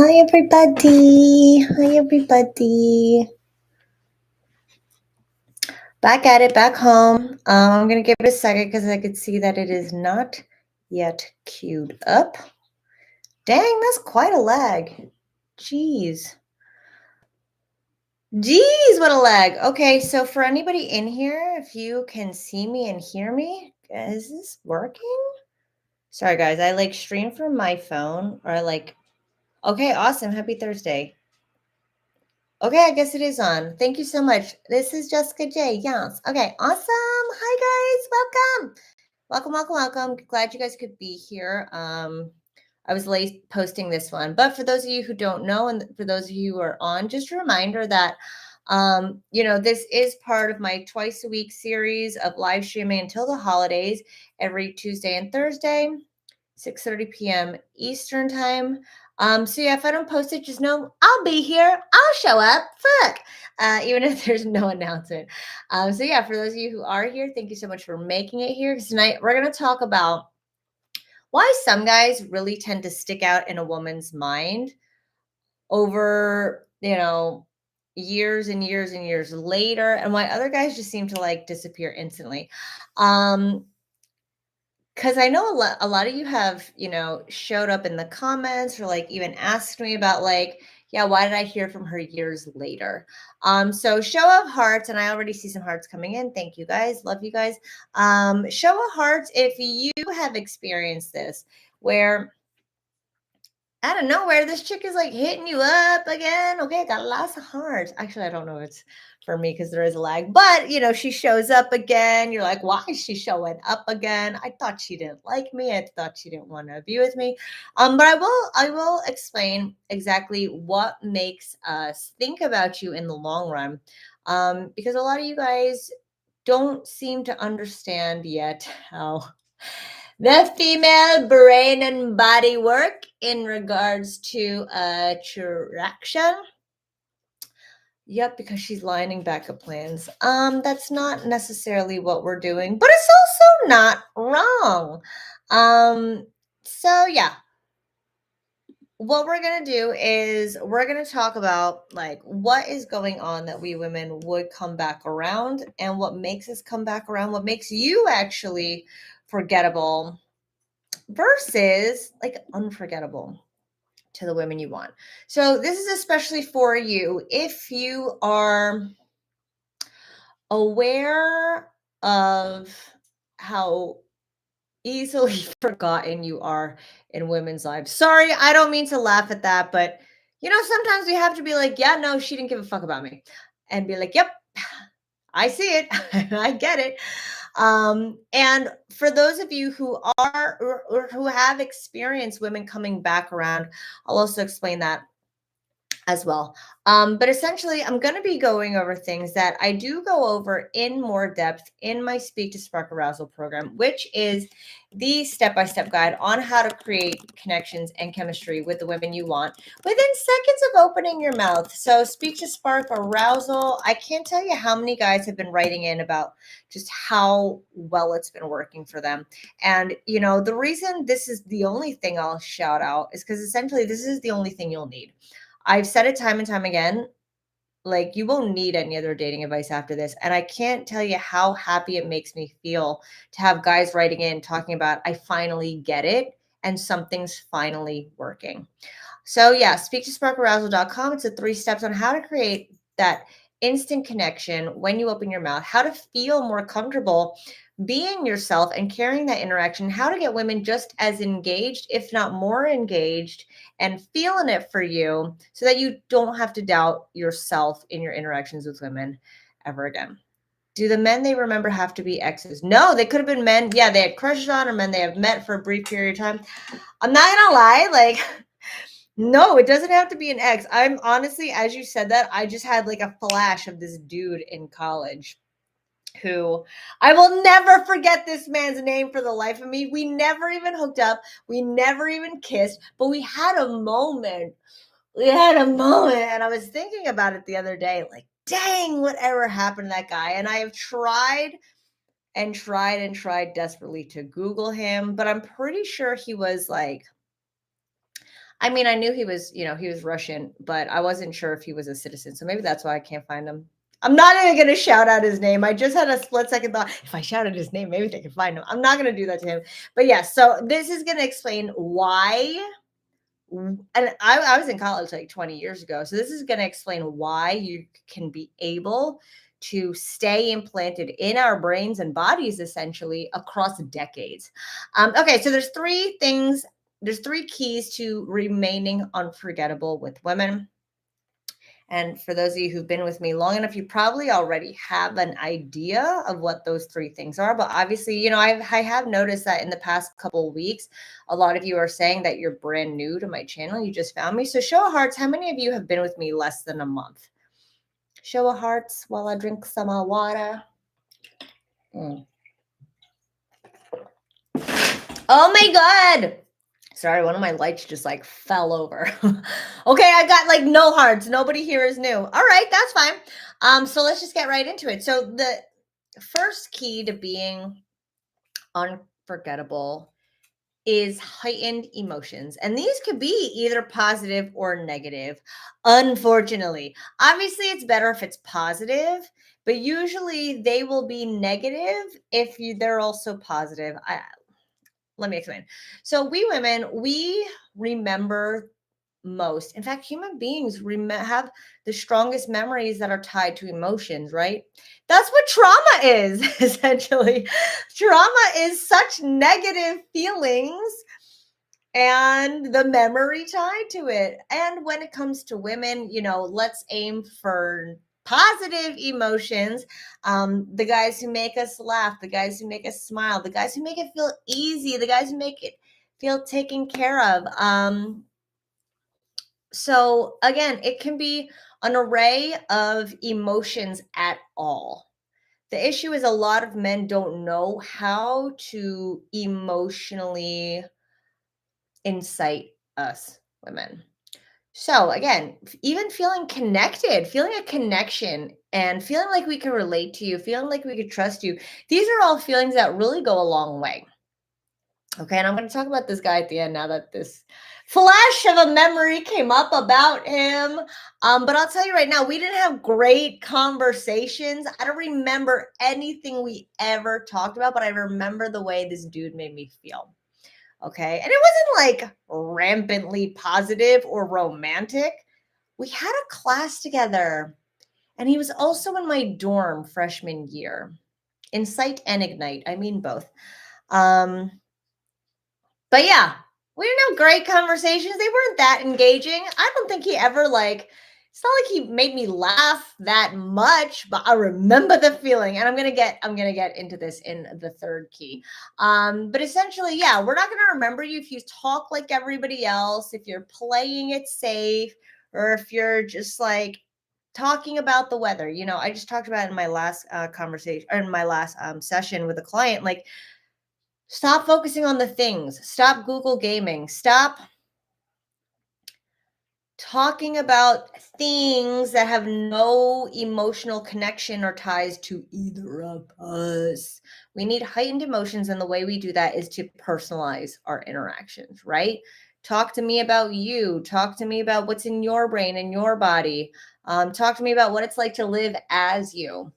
Hi everybody. Hi everybody. Back at it, back home. I'm gonna give it a second because I could see that it is not yet queued up. Dang, that's quite a lag. Jeez. Jeez, what a lag. Okay, so for anybody in here, if you can see me and hear me, is this working? Sorry guys, I stream from my phone or okay, awesome. Happy Thursday. Okay, I guess it is on. Thank you so much. This is Jessica J. Yes. Okay, awesome. Hi guys, welcome. Welcome. Glad you guys could be here. I was late posting this one, but for those of you who don't know, and for those of you who are on, just a reminder that this is part of my twice a week series of live streaming until the holidays, every Tuesday and Thursday, 6:30 p.m. Eastern time. So yeah, if I don't post it, just know I'll be here. I'll show up. Fuck. Even if there's no announcement. So yeah, for those of you who are here, thank you so much for making it here. Because tonight we're gonna talk about why some guys really tend to stick out in a woman's mind over, years and years and years later, and why other guys just seem to disappear instantly. Because I know a lot of you have, showed up in the comments or even asked me about yeah, why did I hear from her years later? So show of hearts, and I already see some hearts coming in. Thank you guys. Love you guys. Show of hearts if you have experienced this, where out of nowhere, this chick is hitting you up again. Okay, got lots of hearts. Actually, I don't know if it's for me because there is a lag, but she shows up again. You're like, why is she showing up again? I thought she didn't like me. I thought she didn't want to be with me. But I will explain exactly what makes us think about you in the long run. Because a lot of you guys don't seem to understand yet how the female brain and body work in regards to attraction. Yep, because she's lining backup plans. That's not necessarily what we're doing, but it's also not wrong. So yeah, what we're gonna do is we're gonna talk about what is going on that we women would come back around, and what makes us come back around, what makes you actually forgettable versus unforgettable to the women you want. So this is especially for you if you are aware of how easily forgotten you are in women's lives. Sorry, I don't mean to laugh at that, but sometimes we have to be like, yeah, no, she didn't give a fuck about me. And be like, yep, I see it. I get it. And for those of you who are or who have experienced women coming back around, I'll also explain that as well. But essentially, I'm going to be going over things that I do go over in more depth in my Speak to Spark Arousal program, which is the step-by-step guide on how to create connections and chemistry with the women you want within seconds of opening your mouth. So Speak to Spark Arousal, I can't tell you how many guys have been writing in about just how well it's been working for them. And, the reason this is the only thing I'll shout out is because essentially this is the only thing you'll need. I've said it time and time again, you won't need any other dating advice after this. And I can't tell you how happy it makes me feel to have guys writing in talking about, I finally get it and something's finally working. So yeah, speaktosparkarousal.com. It's a 3 steps on how to create that instant connection when you open your mouth, how to feel more comfortable being yourself and carrying that interaction, how to get women just as engaged, if not more engaged, and feeling it for you so that you don't have to doubt yourself in your interactions with women ever again. Do the men they remember have to be exes? No, they could have been men. Yeah, they had crushes on, or men they have met for a brief period of time. I'm not gonna lie, no, it doesn't have to be an ex. I'm honestly, as you said that, I just had a flash of this dude in college who I will never forget this man's name for the life of me. We never even hooked up. We never even kissed, but we had a moment. And I was thinking about it the other day, dang, whatever happened to that guy? And I have tried and tried and tried desperately to Google him, but I'm pretty sure he was I mean, I knew he was, he was Russian, but I wasn't sure if he was a citizen. So maybe that's why I can't find him. I'm not even going to shout out his name. I just had a split second thought. If I shouted his name, maybe they can find him. I'm not going to do that to him. But yeah, so this is going to explain why. And I was in college like 20 years ago. So this is going to explain why you can be able to stay implanted in our brains and bodies essentially across decades. Okay, so there's three keys to remaining unforgettable with women. And for those of you who've been with me long enough, you probably already have an idea of what those three things are. But obviously, I have noticed that in the past couple of weeks, a lot of you are saying that you're brand new to my channel. You just found me. So show of hearts, how many of you have been with me less than a month? Show of hearts while I drink some water. Oh my God. Sorry, one of my lights just like fell over. Okay, I got like no hearts. Nobody here is new. All right, that's fine. So let's just get right into it. So the first key to being unforgettable is heightened emotions. And these could be either positive or negative. Unfortunately, obviously it's better if it's positive, but usually they will be negative if they're also positive. Let me explain. So we women, we remember most. In fact, human beings have the strongest memories that are tied to emotions, right? That's what trauma is, essentially. Trauma is such negative feelings and the memory tied to it. And when it comes to women, let's aim for positive emotions. The guys who make us laugh, the guys who make us smile, the guys who make it feel easy, the guys who make it feel taken care of. So again, it can be an array of emotions at all. The issue is a lot of men don't know how to emotionally incite us women. So again, even feeling connected, feeling a connection and feeling like we can relate to you, feeling like we could trust you. These are all feelings that really go a long way. Okay, and I'm going to talk about this guy at the end now that this flash of a memory came up about him. But I'll tell you right now, we didn't have great conversations. I don't remember anything we ever talked about, but I remember the way this dude made me feel. Okay. And it wasn't like rampantly positive or romantic. We had a class together, and he was also in my dorm freshman year. Incite and Ignite. I mean both. But yeah, we didn't have great conversations. They weren't that engaging. I don't think he ever it's not like he made me laugh that much, but I remember the feeling. And I'm gonna get into this in the third key. But essentially, yeah, we're not gonna remember you if you talk like everybody else, if you're playing it safe, or if you're just like talking about the weather. I just talked about it in my last conversation or in my last session with a client, like stop focusing on the things. Stop Google gaming. Stop talking about things that have no emotional connection or ties to either of us. We need heightened emotions, and the way we do that is to personalize our interactions, right? Talk to me about you. Talk to me about what's in your brain and your body. Talk to me about what it's like to live as you.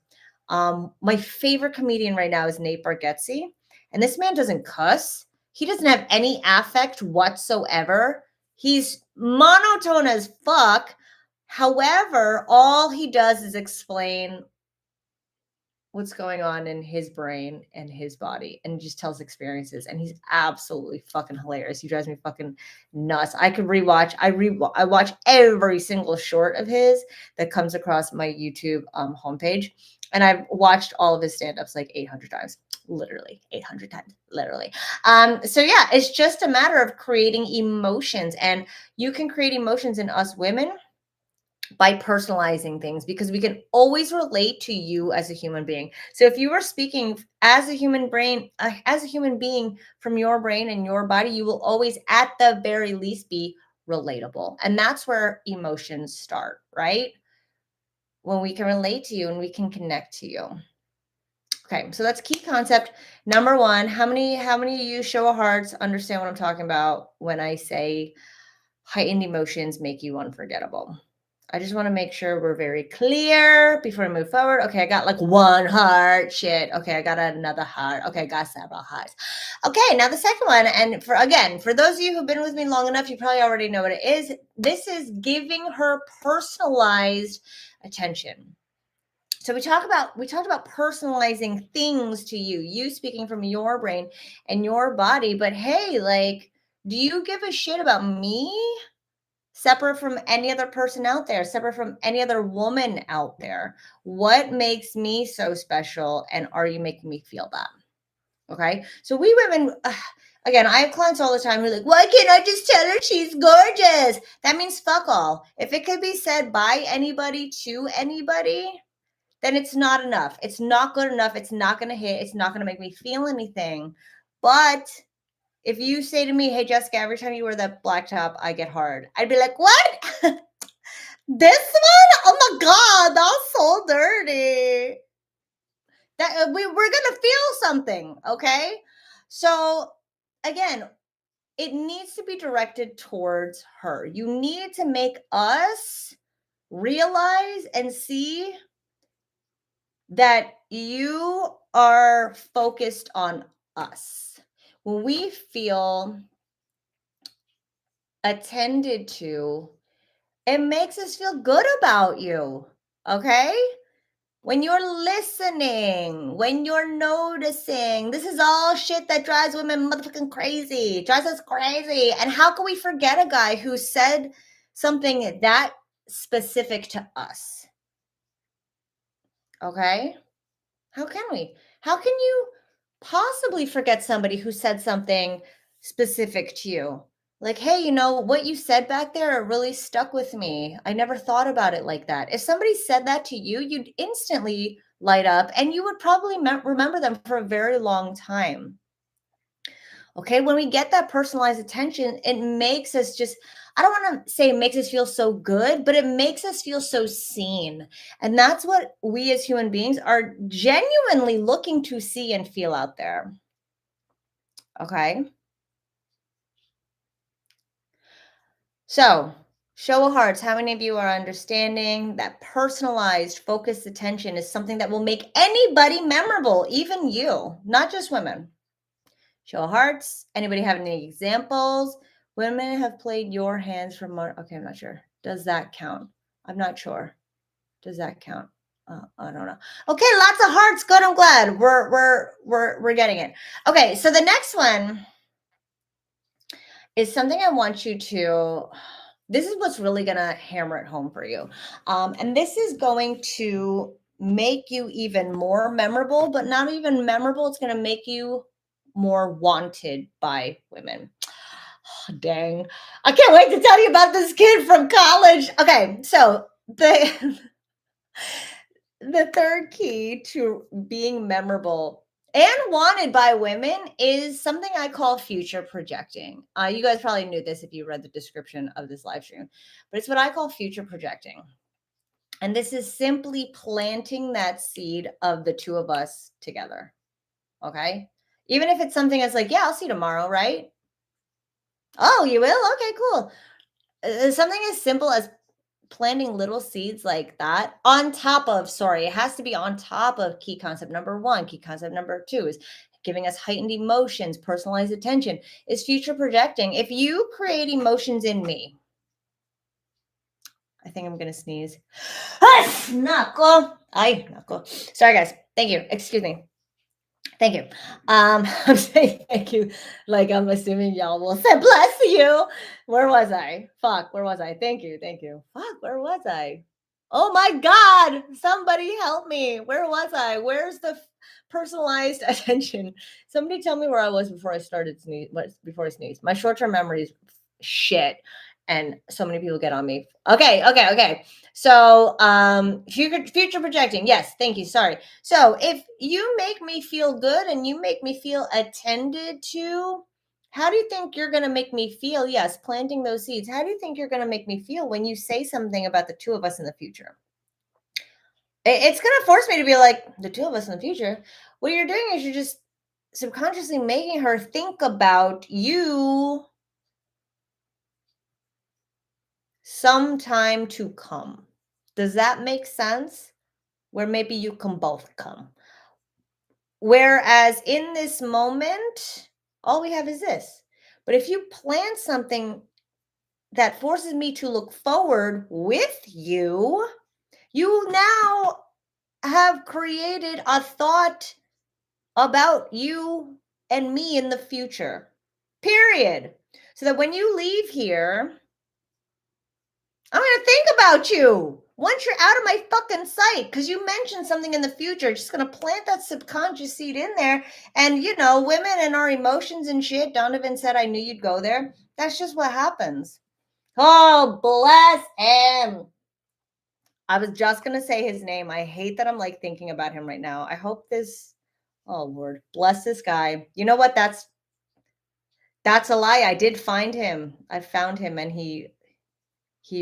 My favorite comedian right now is Nate Bargatze, and this man doesn't cuss. He doesn't have any affect whatsoever. He's monotone as fuck. However, all he does is explain what's going on in his brain and his body, and just tells experiences, and he's absolutely fucking hilarious. He drives me fucking nuts. I could rewatch. I watch every single short of his that comes across my YouTube homepage, and I've watched all of his stand-ups like 800 times. Literally 800 times, literally. So yeah, it's just a matter of creating emotions, and you can create emotions in us women by personalizing things, because we can always relate to you as a human being. So if you were speaking as a human being from your brain and your body, you will always at the very least be relatable. And that's where emotions start, right? When we can relate to you and we can connect to you. Okay, so that's key concept number one. How many of you, show of hearts, understand what I'm talking about when I say heightened emotions make you unforgettable. I just want to make sure we're very clear before we move forward. Okay, I got like one heart. Shit. Okay, I got another heart. Okay, I got several hearts. Okay, now the second one, and for those of you who've been with me long enough, you probably already know what it is. This is giving her personalized attention. So we talked about personalizing things to you, you speaking from your brain and your body, but hey, like, do you give a shit about me? Separate from any other person out there, separate from any other woman out there. What makes me so special? And are you making me feel that? Okay. So we women, again, I have clients all the time who are like, why can't I just tell her she's gorgeous? That means fuck all. If it could be said by anybody to anybody, then it's not enough. It's not good enough. It's not going to hit. It's not going to make me feel anything. But if you say to me, hey, Jessica, every time you wear that black top, I get hard, I'd be like, what? This one? Oh my God, that's so dirty. That we're going to feel something. Okay. So again, it needs to be directed towards her. You need to make us realize and see that you are focused on us. When we feel attended to, it makes us feel good about you. Okay? When you're listening, when you're noticing, this is all shit that drives women motherfucking crazy, drives us crazy. And how can we forget a guy who said something that specific to us? Okay? How can we? How can you possibly forget somebody who said something specific to you? Like, hey, you know, what you said back there really stuck with me. I never thought about it like that. If somebody said that to you, you'd instantly light up and you would probably remember them for a very long time. Okay. When we get that personalized attention, it makes us just, I don't want to say it makes us feel so good, but it makes us feel so seen. And that's what we as human beings are genuinely looking to see and feel out there. Okay. So, show of hearts, how many of you are understanding that personalized, focused attention is something that will make anybody memorable, even you, not just women? Show of hearts. Anybody have any examples? Women have played your hands from okay, I'm not sure. Does that count? I'm not sure. Does that count? I don't know. Okay, lots of hearts. Good. I'm glad we're getting it. Okay, so the next one is something I want you to. This is what's really gonna hammer it home for you, and this is going to make you even more memorable, but not even memorable. It's gonna make you more wanted by women. Dang. I can't wait to tell you about this kid from college. Okay, so the the third key to being memorable and wanted by women is something I call future projecting. You guys probably knew this if you read the description of this live stream, but it's what I call future projecting. And this is simply planting that seed of the two of us together. Okay. Even if it's something that's like, yeah, I'll see you tomorrow, right? Oh, you will? Okay, cool. Something as simple as planting little seeds like that on top of, sorry, it has to be on top of key concept number one. Key concept number two is giving us heightened emotions, personalized attention, is future projecting. If you create emotions in me, I think I'm going to sneeze. Knuckle. Knuckle. Sorry, guys. Thank you. Excuse me. Thank you. I'm saying thank you. Like I'm assuming y'all will say bless you. Where was I? Fuck, where was I? Thank you. Thank you. Fuck, where was I? Oh my God. Somebody help me. Where was I? Where's the personalized attention? Somebody tell me where I was before I started sneeze. Before I sneezed. My short-term memory is shit. And so many people get on me. Okay. So future projecting. Yes, thank you. Sorry. So if you make me feel good and you make me feel attended to, how do you think you're going to make me feel? Yes, planting those seeds. How do you think you're going to make me feel when you say something about the two of us in the future? It's going to force me to be like, the two of us in the future. What you're doing is you're just subconsciously making her think about you sometime to come. Does that make sense? Where maybe you can both come. Whereas in this moment, all we have is this. But if you plan something that forces me to look forward with you, you now have created a thought about you and me in the future. Period. So that when you leave here, I'm going to think about you once you're out of my fucking sight because you mentioned something in the future. Just going to plant that subconscious seed in there. And, women and our emotions and shit. Donovan said, I knew you'd go there. That's just what happens. Oh, bless him. I was just going to say his name. I hate that I'm like thinking about him right now. I hope oh, Lord, bless this guy. You know what? That's a lie. I did find him. I found him and he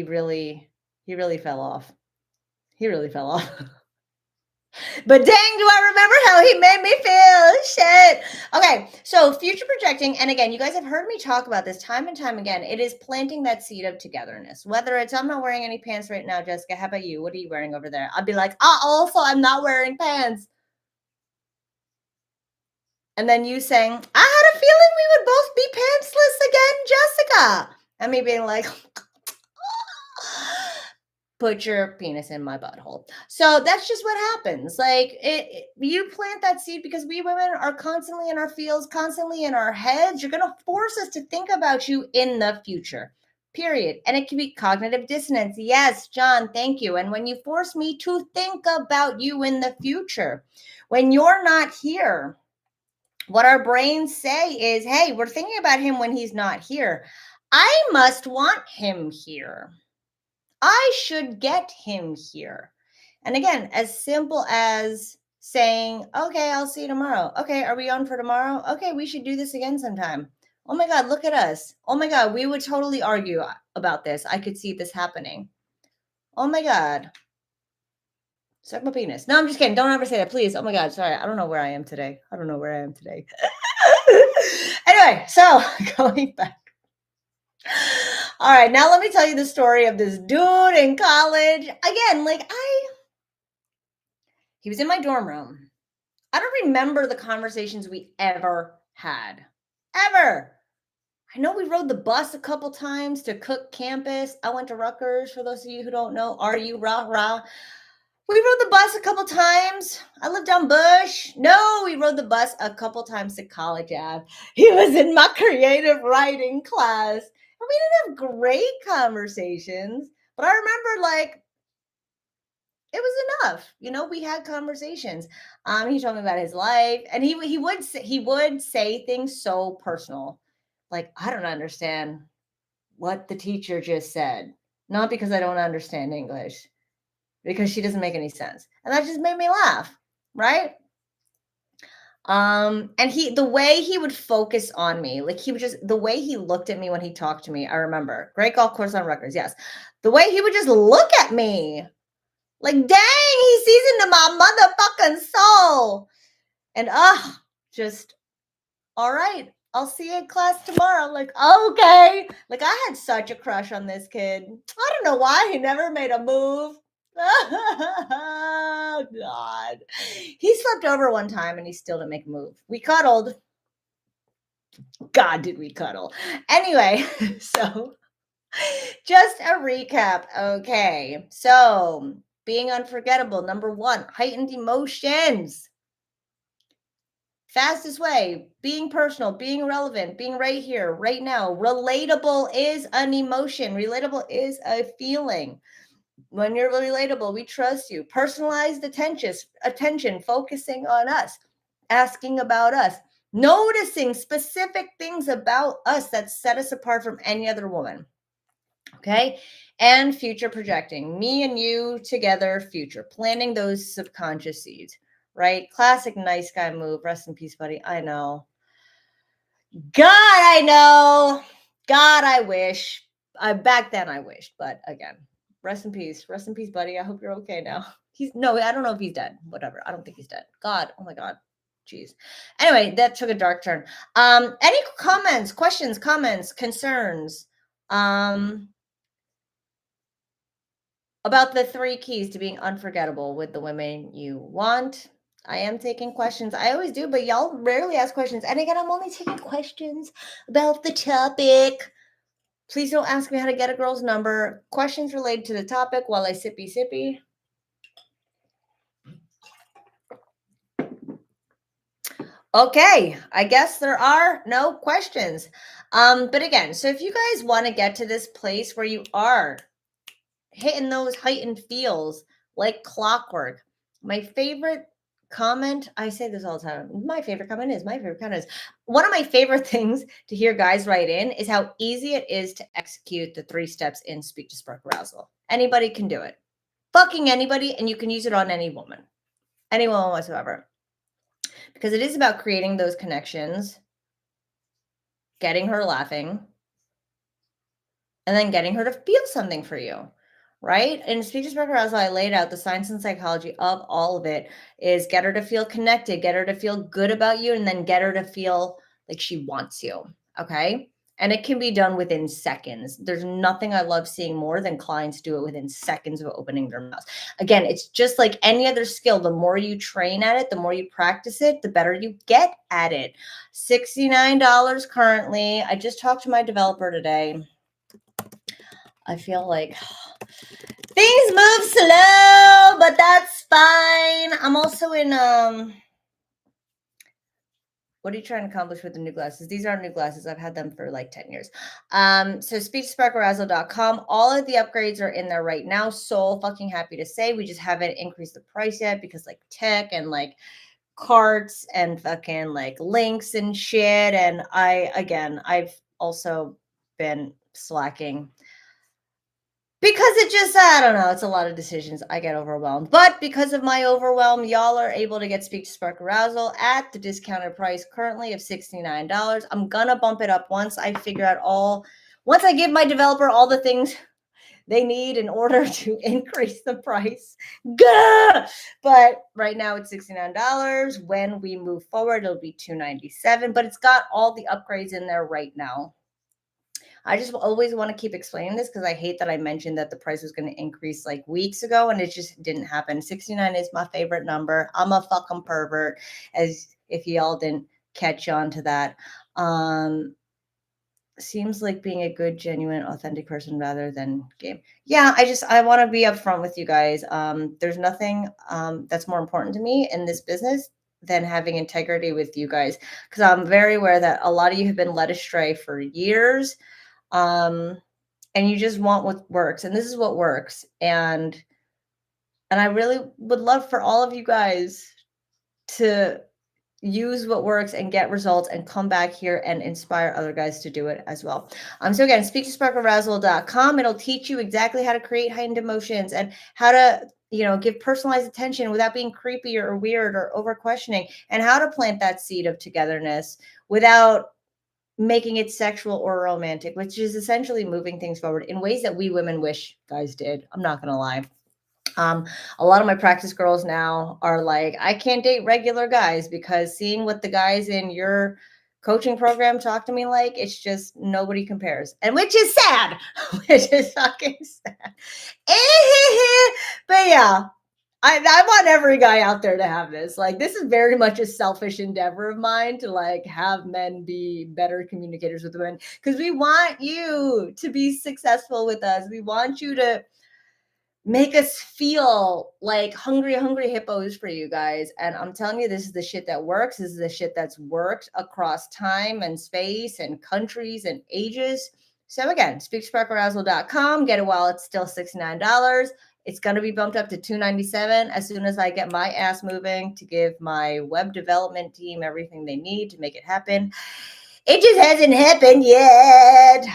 really fell off. He really fell off. But dang, do I remember how he made me feel. Shit. Okay, so future projecting, and again, you guys have heard me talk about this time and time again. It is planting that seed of togetherness. Whether it's I'm not wearing any pants right now, Jessica. How about you? What are you wearing over there? I'd be like, also I'm not wearing pants. And then you saying, I had a feeling we would both be pantsless again, Jessica. And me being like, put your penis in my butthole. So that's just what happens. Like you plant that seed because we women are constantly in our fields, constantly in our heads. You're going to force us to think about you in the future. Period. And it can be cognitive dissonance. Yes, John, thank you. And when you force me to think about you in the future, when you're not here, what our brains say is, hey, we're thinking about him when he's not here. I must want him here. I should get him here. And again, as simple as saying, okay, I'll see you tomorrow. Okay, are we on for tomorrow? Okay, we should do this again sometime. Oh my God, look at us. Oh my God, we would totally argue about this. I could see this happening. Oh my God. Suck my penis. No, I'm just kidding. Don't ever say that, please. Oh my God, sorry. I don't know where I am today. Anyway, so going back. All right, now let me tell you the story of this dude in college. Again, he was in my dorm room. I don't remember the conversations we ever had. Ever. I know we rode the bus a couple times to Cook campus. I went to Rutgers, for those of you who don't know. Are you rah? We rode the bus a couple times. I lived on Bush. No, we rode the bus a couple times to College Ave. He was in my creative writing class. And we didn't have great conversations, but I remember it was enough. We had conversations. He told me about his life, and he would say things so personal. Like, I don't understand what the teacher just said. Not because I don't understand English, because she doesn't make any sense. And that just made me laugh, right? And the way he would focus on me, the way he looked at me when he talked to me, I remember. Great golf course on Rutgers, yes. The way he would just look at me, like, dang, he sees into my motherfucking soul. And just, all right, I'll see you in class tomorrow. Like, okay. Like, I had such a crush on this kid. I don't know why he never made a move. Oh, God. He slept over one time and he still didn't make a move. We cuddled. God, did we cuddle. Anyway, so just a recap. Okay. So being unforgettable. Number 1, heightened emotions. Fastest way, being personal, being relevant, being right here, right now. Relatable is an emotion. Relatable is a feeling. When you're relatable, we trust you. Personalized attention, focusing on us, asking about us, noticing specific things about us that set us apart from any other woman. Okay. And future projecting, me and you together, future, planting those subconscious seeds, right? Classic nice guy move. Rest in peace, buddy. I know. God, I know. God, I wish. Back then I wished, but again, rest in peace. Rest in peace, buddy. I hope you're okay now. I don't know if he's dead. Whatever. I don't think he's dead. God, oh my God. Jeez. Anyway, that took a dark turn. Any comments, questions, comments, concerns? about the 3 keys to being unforgettable with the women you want. I am taking questions. I always do, but y'all rarely ask questions. And again, I'm only taking questions about the topic. Please don't ask me how to get a girl's number. Questions related to the topic while I sippy sippy. Okay, I guess there are no questions. But again, so if you guys want to get to this place where you are hitting those heightened feels like clockwork, my favorite comment, I say this all the time. My favorite comment is one of my favorite things to hear guys write in is how easy it is to execute the 3 steps in speak to spark arousal. Anybody can do it. Fucking anybody, and you can use it on any woman, anyone whatsoever. Because it is about creating those connections, getting her laughing, and then getting her to feel something for you, right? In Speak to Spark Arousal, I laid out the science and psychology of all of it is get her to feel connected, get her to feel good about you, and then get her to feel like she wants you, okay? And it can be done within seconds. There's nothing I love seeing more than clients do it within seconds of opening their mouths. Again, it's just like any other skill. The more you train at it, the more you practice it, the better you get at it. $69 currently. I just talked to my developer today. I feel like things move slow, but that's fine. I'm also in what are you trying to accomplish with the new glasses? These aren't new glasses. I've had them for like 10 years. So speechsparkarousal.com. All of the upgrades are in there right now. So fucking happy to say we just haven't increased the price yet because like tech and like carts and fucking like links and shit. And I've also been slacking because it just, I don't know, it's a lot of decisions. I get overwhelmed. But because of my overwhelm, y'all are able to get Speak to Spark Arousal at the discounted price currently of $69. I'm going to bump it up once I figure out once I give my developer all the things they need in order to increase the price. Gah! But right now it's $69. When we move forward, it'll be $297. But it's got all the upgrades in there right now. I just always want to keep explaining this because I hate that I mentioned that the price was going to increase like weeks ago and it just didn't happen. 69 is my favorite number. I'm a fucking pervert, as if y'all didn't catch on to that. Seems like being a good, genuine, authentic person rather than game. Yeah, I want to be upfront with you guys. There's nothing that's more important to me in this business than having integrity with you guys because I'm very aware that a lot of you have been led astray for years. And you just want what works, and this is what works. And I really would love for all of you guys to use what works and get results and come back here and inspire other guys to do it as well. So again, speak to sparkarousal.com. It'll teach you exactly how to create heightened emotions and how to, give personalized attention without being creepy or weird or over questioning, and how to plant that seed of togetherness without making it sexual or romantic, which is essentially moving things forward in ways that we women wish guys did. I'm not going to lie. A lot of my practice girls now are like, I can't date regular guys because seeing what the guys in your coaching program talk to me like, it's just nobody compares. And which is sad, which is fucking sad. But yeah, I want every guy out there to have this. Like, this is very much a selfish endeavor of mine to like have men be better communicators with women because we want you to be successful with us. We want you to make us feel like hungry hippos for you guys. And I'm telling you, this is the shit that works. This is the shit that's worked across time and space and countries and ages. So again, speaksparkarousal.com. Get it while it's still $69. It's going to be bumped up to $297 as soon as I get my ass moving to give my web development team everything they need to make it happen. It just hasn't happened yet.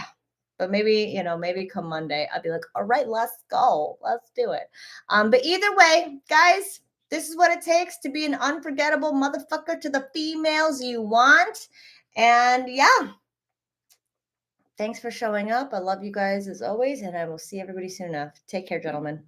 But maybe come Monday, I'll be like, all right, let's go. Let's do it. But either way, guys, this is what it takes to be an unforgettable motherfucker to the females you want. And yeah, thanks for showing up. I love you guys as always, and I will see everybody soon enough. Take care, gentlemen.